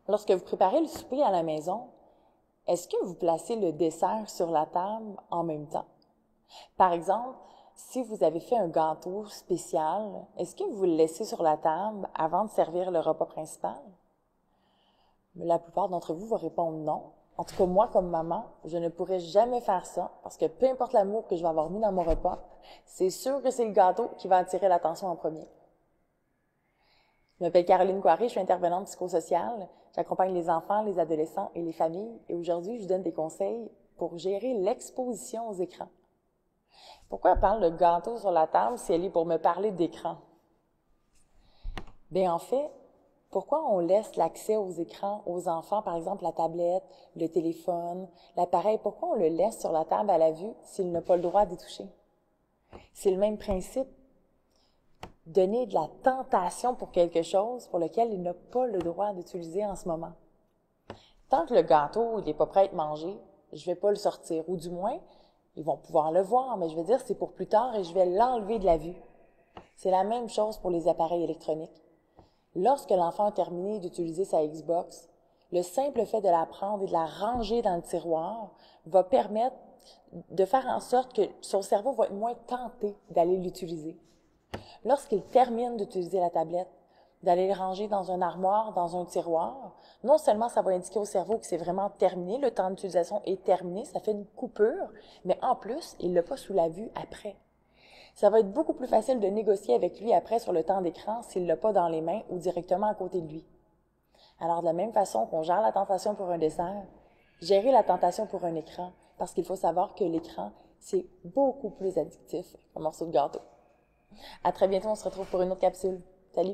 Lorsque vous préparez le souper à la maison, est-ce que vous placez le dessert sur la table en même temps? Par exemple, si vous avez fait un gâteau spécial, est-ce que vous le laissez sur la table avant de servir le repas principal? La plupart d'entre vous vont répondre non. En tout cas, moi, comme maman, je ne pourrais jamais faire ça parce que peu importe l'amour que je vais avoir mis dans mon repas, c'est sûr que c'est le gâteau qui va attirer l'attention en premier. Je m'appelle Caroline Coiré, je suis intervenante psychosociale. J'accompagne les enfants, les adolescents et les familles et aujourd'hui, je vous donne des conseils pour gérer l'exposition aux écrans. Pourquoi elle parle de gâteau sur la table si elle est pour me parler d'écran? Bien, en fait, pourquoi on laisse l'accès aux écrans aux enfants, par exemple la tablette, le téléphone, l'appareil, pourquoi on le laisse sur la table à la vue s'il n'a pas le droit d'y toucher? C'est le même principe. Donner de la tentation pour quelque chose pour lequel il n'a pas le droit d'utiliser en ce moment. Tant que le gâteau n'est pas prêt à être mangé, je ne vais pas le sortir, ou du moins, ils vont pouvoir le voir, mais je vais dire c'est pour plus tard et je vais l'enlever de la vue. C'est la même chose pour les appareils électroniques. Lorsque l'enfant a terminé d'utiliser sa Xbox, le simple fait de la prendre et de la ranger dans le tiroir va permettre de faire en sorte que son cerveau va être moins tenté d'aller l'utiliser. Lorsqu'il termine d'utiliser la tablette, d'aller le ranger dans une armoire, dans un tiroir, non seulement ça va indiquer au cerveau que c'est vraiment terminé, le temps d'utilisation est terminé, ça fait une coupure, mais en plus, il ne l'a pas sous la vue après. Ça va être beaucoup plus facile de négocier avec lui après sur le temps d'écran s'il ne l'a pas dans les mains ou directement à côté de lui. Alors, de la même façon qu'on gère la tentation pour un dessert, gérer la tentation pour un écran, parce qu'il faut savoir que l'écran, c'est beaucoup plus addictif qu'un morceau de gâteau. À très bientôt, on se retrouve pour une autre capsule. Salut!